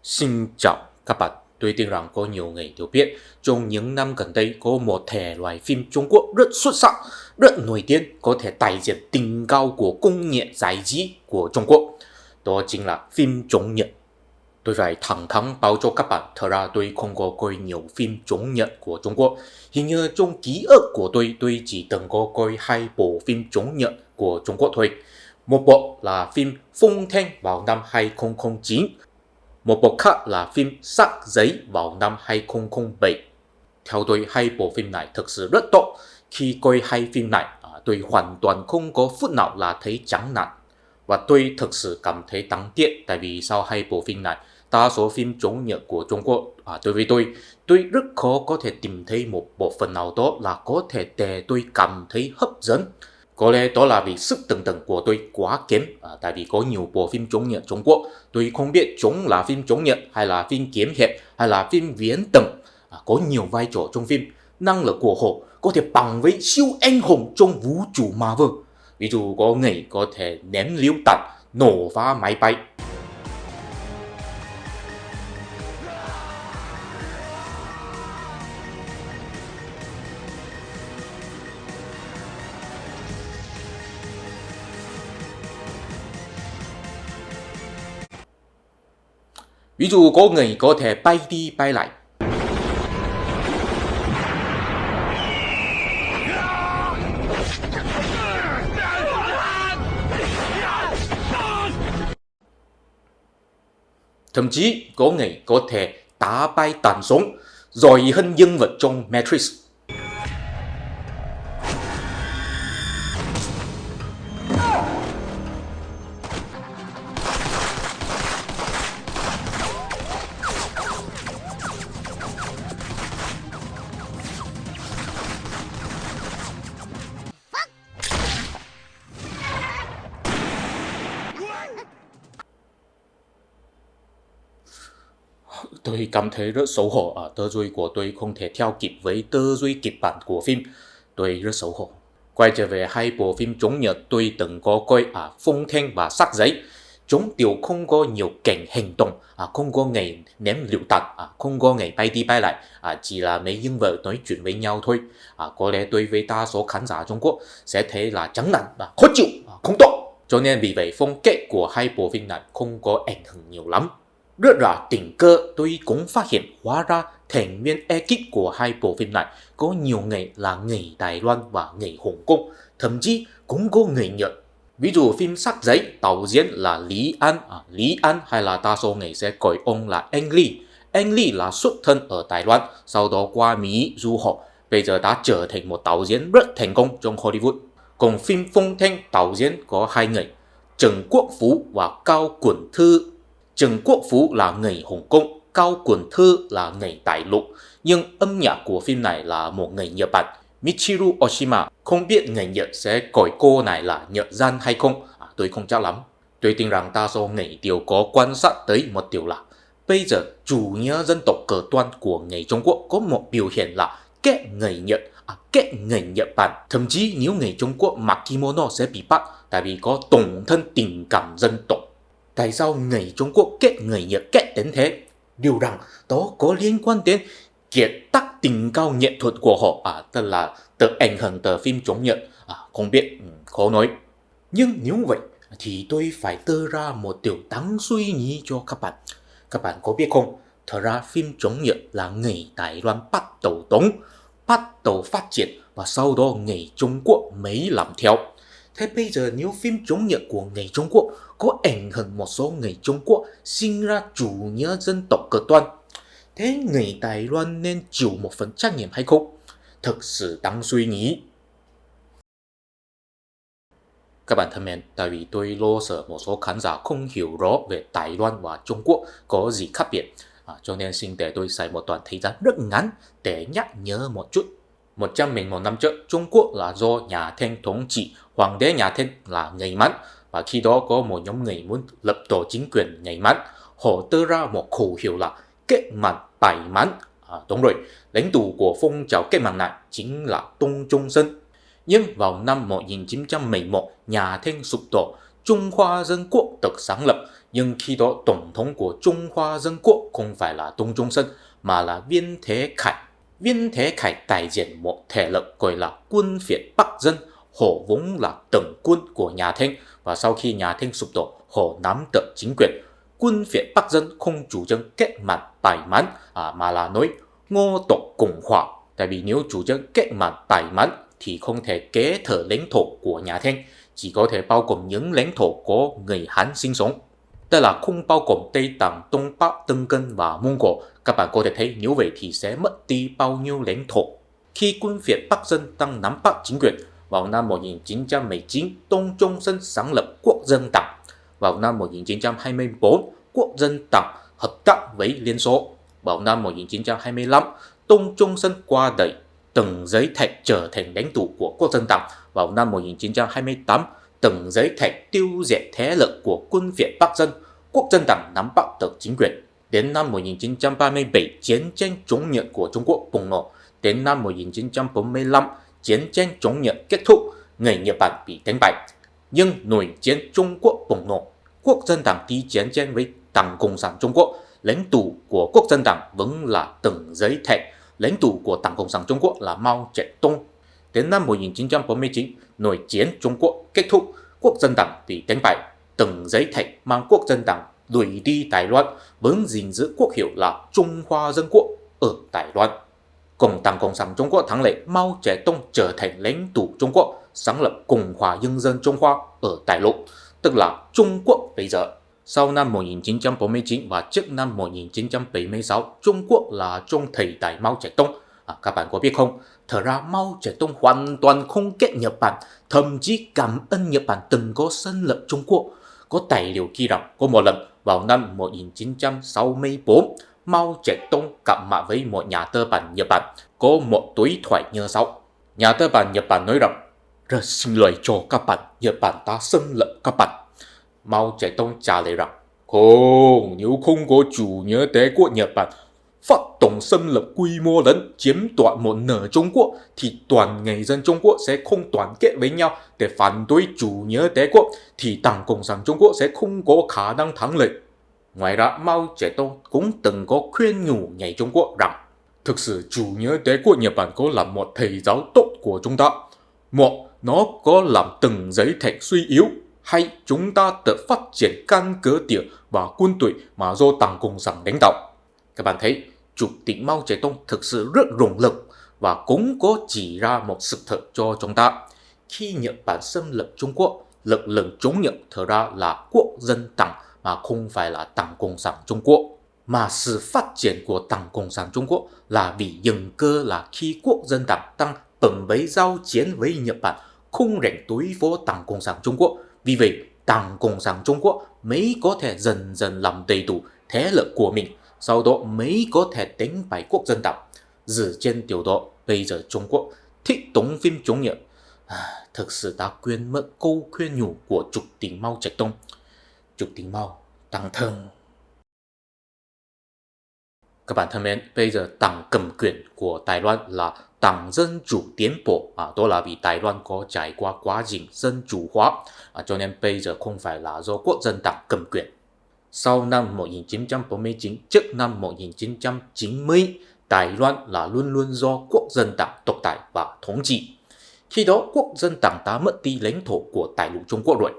Xin chào các bạn, tôi tin rằng có nhiều người đều biết trong những năm gần đây có một thể loại phim Trung Quốc rất xuất sắc, rất nổi tiếng, có thể đại diện đỉnh cao của công nghệ giải trí của Trung Quốc. Đó chính là phim Trung Nhật. Tôi phải thẳng thắn báo cho các bạn, thật ra tôi không có coi nhiều phim Trung Nhật của Trung Quốc. Hình như trong ký ức của tôi chỉ từng có coi 2 bộ phim Trung Nhật của Trung Quốc thôi. Một bộ là phim Phong Thanh vào năm 2009. Một bộ khác là phim Sắc Giấy vào năm 2007. Theo tôi, 2 bộ phim này thực sự rất tốt. Khi coi 2 phim này, tôi hoàn toàn không có phút nào là thấy chán nản. Và tôi thực sự cảm thấy đáng tiếc, tại vì sau 2 bộ phim này, đa số phim Trung Nhật của Trung Quốc, đối với tôi rất khó có thể tìm thấy một bộ phim nào đó là có thể để tôi cảm thấy hấp dẫn. Có lẽ đó là vì sức tưởng tượng của tôi quá kém, tại vì có nhiều bộ phim Trung Nhật Trung Quốc, tôi không biết chúng là phim Trung Nhật hay là phim kiếm hiệp hay là phim viễn tưởng. Có nhiều vai trò trong phim, năng lực của họ có thể bằng với siêu anh hùng trong vũ trụ Marvel. Ví dụ có người có thể ném liêu弹, nổ phá máy bay. Ví dụ có người có thể bay đi bay lại. Thậm chí có người có thể đá bay tàn súng, giỏi hơn nhân vật trong Matrix. Tôi cảm thấy rất xấu hổ, tư duy của tôi không thể theo kịp với tư duy kịch bản của phim. Tôi rất xấu hổ. Quay trở về 2 bộ phim Trung Nhật tôi từng có coi Phong Thanh và Sắc Giấy. Chúng đều không có nhiều cảnh hành động, không có ngày ném lựu đạn, không có ngày bay đi bay lại, chỉ là mấy nhân vật nói chuyện với nhau thôi. Có lẽ tôi với đa số khán giả Trung Quốc sẽ thấy là chán nản, khó chịu, không tốt. Cho nên vì vậy phong cách của 2 bộ phim này không có ảnh hưởng nhiều lắm. Rất là tình cờ tôi cũng phát hiện hóa ra thành viên ekip của 2 bộ phim này có nhiều người là người Đài Loan và người Hồng Kông, thậm chí cũng có người Nhật. Ví dụ phim Sắc Giấy, đạo diễn là Lý An hay là đa số người sẽ gọi ông là Anh Lee. Anh Lee là xuất thân ở Đài Loan, sau đó qua Mỹ du học, bây giờ đã trở thành một đạo diễn rất thành công trong Hollywood. Còn phim Phong Thanh, đạo diễn có 2 người, Trần Quốc Phú và Cao Quẩn Thư. Trần Quốc Phú là người Hồng Kông, Cao Quẩn Thư là người Đại Lục, nhưng âm nhạc của phim này là một người Nhật Bản, Michiru Oshima. Không biết người Nhật sẽ gọi cô này là Nhật gian hay không, tôi không chắc lắm. Tôi tin rằng đa số người đều có quan sát tới một điều là bây giờ chủ nghĩa dân tộc cực đoan của người Trung Quốc có một biểu hiện là ghét người Nhật, ghét người Nhật Bản. Thậm chí nếu người Trung Quốc mặc kimono sẽ bị bắt, tại vì có tổn thân tình cảm dân tộc. Tại sao người Trung Quốc ghét người Nhật ghét đến thế? Điều rằng đó có liên quan đến kiệt tác tình cao nghệ thuật của họ, tức là từ ảnh hưởng từ phim Trung Nhật, không biết, khó nói. Nhưng nếu vậy thì tôi phải đưa ra một điều đáng suy nghĩ cho các bạn. Các bạn có biết không, thật ra phim Trung Nhật là người Đài Loan bắt đầu tống, bắt đầu phát triển và sau đó người Trung Quốc mới làm theo. Thế bây giờ nếu phim Trung Nhật của người Trung Quốc có ảnh hưởng một số người Trung Quốc sinh ra chủ nghĩa dân tộc cực đoan, thế người Đài Loan nên chịu một phần trách nhiệm hay không? Thực sự đáng suy nghĩ. Các bạn thân mến, tại vì tôi lo sợ một số khán giả không hiểu rõ về Đài Loan và Trung Quốc có gì khác biệt, cho nên xin để tôi xài một đoạn thời gian rất ngắn để nhắc nhớ một chút. 101 năm trước, Trung Quốc là do nhà Thanh thống trị, hoàng đế nhà Thanh là người Mãn, và khi đó có một nhóm người muốn lập tổ chính quyền người Mãn. Họ đưa ra một khẩu hiệu là cách mạng Đại Mãn. Đúng rồi, lãnh tụ của phong trào cách mạng này chính là Tôn Trung Sơn. Nhưng vào năm 1911, nhà Thanh sụp đổ, Trung Hoa Dân Quốc được sáng lập, Nhưng khi đó tổng thống của Trung Hoa Dân Quốc không phải là Đông Trung Sơn mà là Viên Thế Khải. Viên Thế Khải đại diện một thể lực gọi là quân Việt Bắc Dân. Họ vốn là tổng quân của nhà Thanh, và sau khi nhà Thanh sụp đổ, họ nắm được chính quyền. Quân Việt Bắc Dân không chủ trương kết mặt bài mãn mà là nói Ngô tộc cùng hòa. Tại vì nếu chủ trương kết mặt bài mãn thì không thể kế thừa lãnh thổ của nhà Thanh, chỉ có thể bao gồm những lãnh thổ có người Hán sinh sống. Tức là không bao gồm Tây Tạng, Đông Bắc, Tân Cân và Mông Cổ. Các bạn có thể thấy nếu vậy thì sẽ mất đi bao nhiêu lãnh thổ. Khi quân Việt Bắc Dân đang nắm bắt chính quyền, vào năm 1919, Đông Trung Sơn sáng lập Quốc dân党. Vào năm 1924, Quốc dân党hợp tác với Liên Xô. Vào năm 1925, Đông Trung Sơn qua đời, Tần Giới Thạch trở thành lãnh tụ của Quốc dân党. Vào năm 1928, Tần Giới Thạch tiêu diệt thế lực của quân Việt Bắc Dân, Quốc dân党nắm bắt được chính quyền. Đến năm 1937, chiến tranh chống Nhật của Trung Quốc bùng nổ. Đến năm 1945, chiến tranh chống Nhật kết thúc, người Nhật Bản bị đánh bại. Nhưng nội chiến Trung Quốc bùng nổ, Quốc dân党đi chiến tranh với Đảng Cộng sản Trung Quốc. Lãnh tụ của Quốc dân党vẫn là Tần Giới Thạch, lãnh tụ của Đảng Cộng sản Trung Quốc là Mao Zedong. Đến năm 1949, nội chiến Trung Quốc kết thúc, Quốc dân党bị đánh bại. Tần Giới Thạch mang Quốc dân党đuổi đi Đài Loan, vẫn gìn giữ quốc hiệu là Trung Hoa Dân Quốc ở Đài Loan. Còn Đảng Cộng sản Trung Quốc thắng lợi, Mao Zedong trở thành lãnh tụ Trung Quốc, sáng lập Cộng hòa Nhân dân Trung Hoa ở Đại Lục, tức là Trung Quốc bây giờ. Sau năm 1949 và trước năm 1976, Trung Quốc là trong thời đại Mao Zedong. Các bạn có biết không? Thật ra Mao Zedong hoàn toàn không ghét Nhật Bản, thậm chí cảm ơn Nhật Bản từng có xâm lược Trung Quốc. Có tài liệu ghi rằng có một lần vào năm 1964, Mao Zedong gặp mặt với một nhà tư bản Nhật Bản, có một đối thoại như sau. Nhà tư bản Nhật Bản nói rằng: "Rất xin lỗi cho các bạn, Nhật Bản đã xâm lược các bạn." Mao Zedong trả lời rằng: "Không, nếu không có chủ nghĩa đế quốc Nhật Bản phát động xâm lược quy mô lớn, chiếm đoạt một nửa Trung Quốc, thì toàn người dân Trung Quốc sẽ không đoàn kết với nhau để phản đối chủ nghĩa đế quốc, thì Đảng Cộng sản Trung Quốc sẽ không có khả năng thắng lợi." Ngoài ra, Mao Zedong cũng từng có khuyên nhủ người Trung Quốc rằng: "Thực sự chủ nghĩa đế quốc Nhật Bản có là một thầy giáo tốt của chúng ta. Một, nó có làm Tần Giới Thạch suy yếu, hay chúng ta tự phát triển căn cứ địa và quân đội mà do Đảng Cộng sản lãnh đạo." Các bạn thấy, Chủ tịch Mao Zedong thực sự rất rộng lực và cũng có chỉ ra một sự thật cho chúng ta. Khi Nhật Bản xâm lược Trung Quốc, lực lượng chống Nhật thật ra là Quốc dân党mà không phải là Đảng Cộng sản Trung Quốc. Mà sự phát triển của Đảng Cộng sản Trung Quốc là vì dừng cơ là khi Quốc dân党đang bận bấy giao chiến với Nhật Bản, không rảnh đối phó Đảng Cộng sản Trung Quốc. Vì vậy, Đảng Cộng sản Trung Quốc mới có thể dần dần làm đầy đủ thế lực của mình, sau đó mới có thể đánh bại Quốc dân党. Dựa trên điều đó, bây giờ Trung Quốc thích đóng phim chống Nhật. Thực sự đã quên mất câu khuyên nhủ của Chủ tịch Mao Zedong. Chủ tịch Mao tăng thân. Các bạn thân mến, bây giờ đảng cầm quyền của Đài Loan là Đảng Dân Chủ Tiến Bộ. Đó là vì Đài Loan có trải qua quá trình dân chủ hóa, cho nên bây giờ không phải là do Quốc dân党cầm quyền. Sau năm 1949, trước năm 1990, Đài Loan là luôn luôn do Quốc dân党độc tài và thống trị. Khi đó, Quốc dân党đã mất đi lãnh thổ của Đại lục Trung Quốc rồi,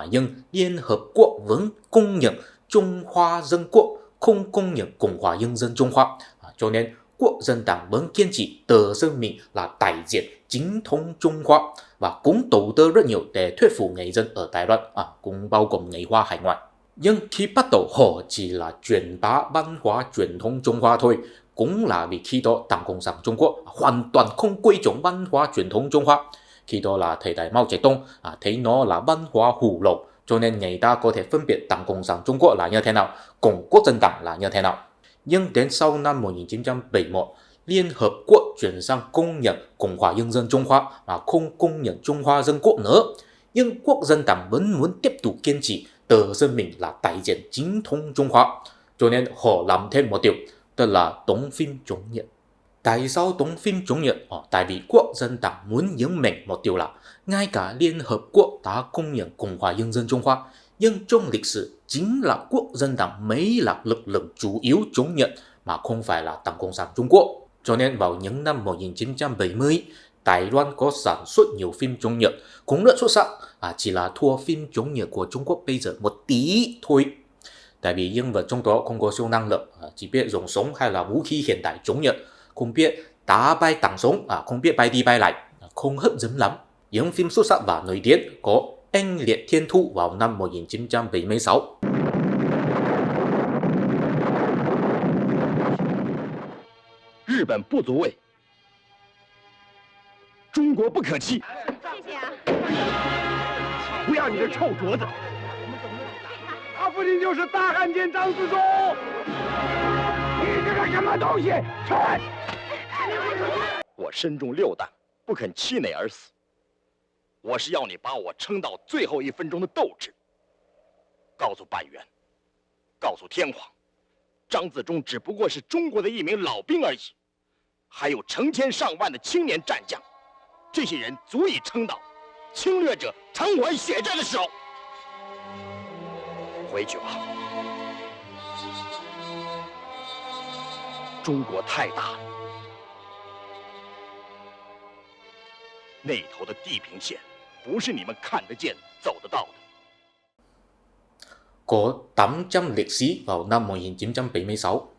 nhưng Liên Hợp Quốc vẫn công nhận Trung Hoa Dân Quốc, không công nhận Cộng hòa Nhân dân Trung Hoa. Cho nên Quốc dân党vẫn kiên trì tự xưng mình là đại diện chính thống Trung Hoa và cũng đầu tư rất nhiều để thuyết phục người dân ở Đài Loan, cũng bao gồm người Hoa hải ngoại. Nhưng khi bắt đầu họ chỉ là truyền bá văn hóa truyền thống Trung Hoa thôi, cũng là vì khi đó Đảng Cộng sản Trung Quốc hoàn toàn không quý trọng văn hóa truyền thống Trung Hoa. Khi đó là thời đại Mao Zedong thấy nó là văn hóa hủ lậu, cho nên người ta có thể phân biệt Đảng Cộng sản Trung Quốc là như thế nào, còn Quốc dân党là như thế nào. Nhưng đến sau năm 1971, Liên Hợp Quốc chuyển sang công nhận Cộng hòa Nhân dân Trung Hoa mà không công nhận Trung Hoa Dân Quốc nữa. Nhưng Quốc dân党vẫn muốn tiếp tục kiên trì tự xưng mình là đại diện chính thống Trung Hoa, cho nên họ làm thêm một điều, tức là đóng phim chống Nhật. Tại sao đóng phim chống Nhật? Tại vì Quốc dân党muốn nhấn mạnh một điều là ngay cả Liên Hợp Quốc đã công nhận Cộng hòa Nhân dân Trung Hoa, nhưng trong lịch sử chính là Quốc dân đảng mới là lực lượng chủ yếu chống Nhật mà không phải là Đảng Cộng sản Trung Quốc. Cho nên vào những năm 1970, Đài Loan có sản xuất nhiều phim chống Nhật cũng rất xuất sắc, chỉ là thua phim chống Nhật của Trung Quốc bây giờ một tí thôi. Tại vì nhân vật trong đó không có siêu năng lực, chỉ biết dùng súng hay là vũ khí hiện đại chống Nhật, không biết đá bay tảng súng, không biết bay đi bay lại, không hấp dẫn lắm. Những phim xuất sắc và nổi tiếng có Anh Liệt Thiên Thu vào năm 1976. 日本不足畏，中国不可欺。谢谢啊！不要你这臭镯子！他父亲就是大汉奸张自忠。你这个什么东西？出来！我身中6弹，不肯气馁而死。我是要你把我撑到最后1分钟的斗志。告诉板垣，告诉天皇，张自忠只不过是中国的一名老兵而已。 还有成千上万的青年战将，这些人足以撑到侵略者偿还血债的时候。回去吧，中国太大了，那头的地平线不是你们看得见、走得到的。 Có 800 liệt sĩ vào năm 1976.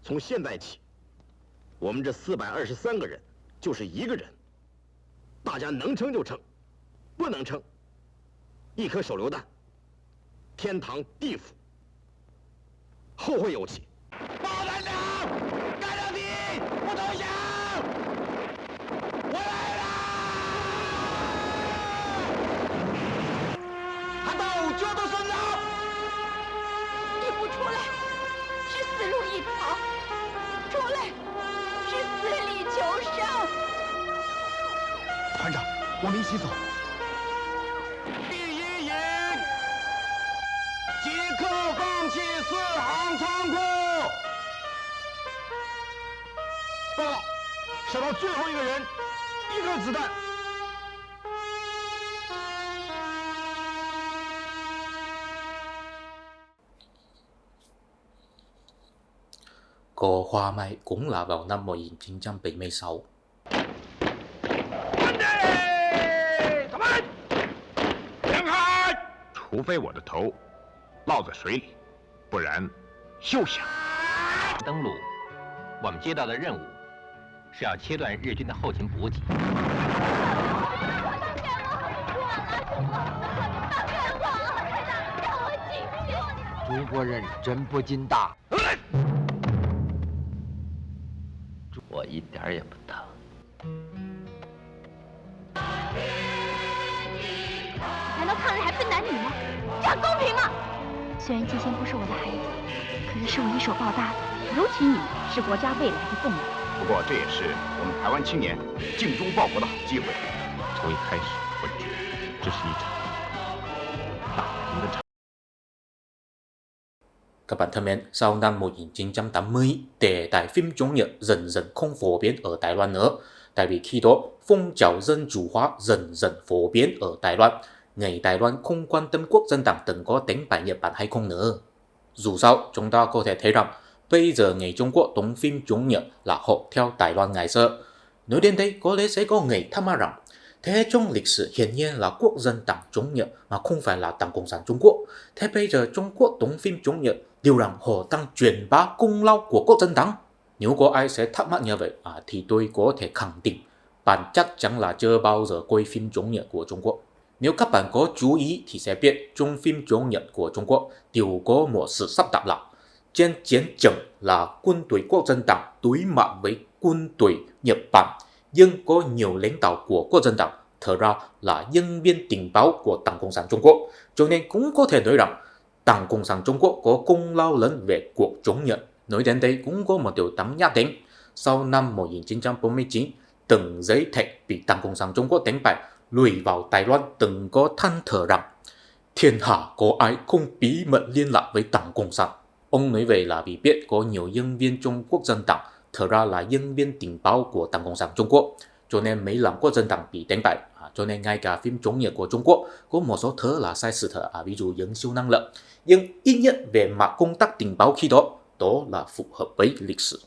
从现在起，我们这423个人就是1个人，大家能撑就撑，不能撑，1颗手榴弹，天堂地府，后会有期。报团长，干到底，不投降！我来了！喊到就都顺着。你不出来，是死路一条。 出来，是死里求生。团长，我们一起走。第1营即刻放弃4行仓库。报告，杀到最后1个人，1颗子弹。 Có Hoa Mai cũng là vào năm 1976. 除非我的头落在水里，不然休想。登陆，我们接到的任务是要切断日军的后勤补给。中国人真不经大。 我一点儿也不疼。难道抗日还分男女吗？这样公平吗？虽然季贤不是我的孩子，可是是我一手抱大的，尤其你是国家未来的栋梁。不过这也是我们台湾青年尽忠报国的好机会。从一开始我就觉得这是一场打赢的仗。 Các bạn thân mến, sau năm 1980, đề tài phim chống Nhật dần dần không phổ biến ở Đài Loan nữa. Tại vì khi đó, phong trào dân chủ hóa dần dần phổ biến ở Đài Loan. Người Đài Loan không quan tâm quốc dân đảng từng có đánh bại Nhật Bản hay không nữa. Dù sao, chúng ta có thể thấy rằng, bây giờ người Trung Quốc đóng phim chống Nhật là họ theo Đài Loan ngày xưa. Nói đến đây, có lẽ sẽ có người thắc mắc rằng, thế trong lịch sử hiển nhiên là quốc dân đảng chống Nhật mà không phải là Đảng Cộng sản Trung Quốc. Thế bây giờ Trung Quốc đóng phim chống Nhật điều rằng họ đang truyền bá công lao của quốc dân đảng. Nếu có ai sẽ thắc mắc như vậy thì tôi có thể khẳng định bạn chắc chắn là chưa bao giờ coi phim chống Nhật của Trung Quốc. Nếu các bạn có chú ý thì sẽ biết trong phim chống Nhật của Trung Quốc đều có một sự sắp đặt là trên chiến trường là quân đội quốc dân đảng đối mặt với quân đội Nhật Bản, nhưng có nhiều lãnh đạo của quốc dân đảng thật ra là nhân viên tình báo của Đảng Cộng sản Trung Quốc, cho nên cũng có thể nói rằng Đảng Cộng sản Trung Quốc có công lao lớn về cuộc chống Nhật. Nói đến đây cũng có một điều đáng nhắc đến. Sau năm 1949, từng giấy thạch bị Đảng Cộng sản Trung Quốc đánh bại lùi vào Đài Loan từng có than thở rằng thiên hạ có ai không bí mật liên lạc với Đảng Cộng sản. Ông nói vậy là vì biết có nhiều nhân viên Trung Quốc dân Đảng thật ra là nhân viên tình báo của Đảng Cộng sản Trung Quốc, cho nên mấy lần quốc dân Đảng bị đánh bại. Cho nên ngay cả phim chống Nhật của Trung Quốc có một số thứ là sai sự thật, ví dụ dẫn siêu năng lượng, nhưng ít nhất về mặt công tác tình báo khi đó là phù hợp với lịch sử.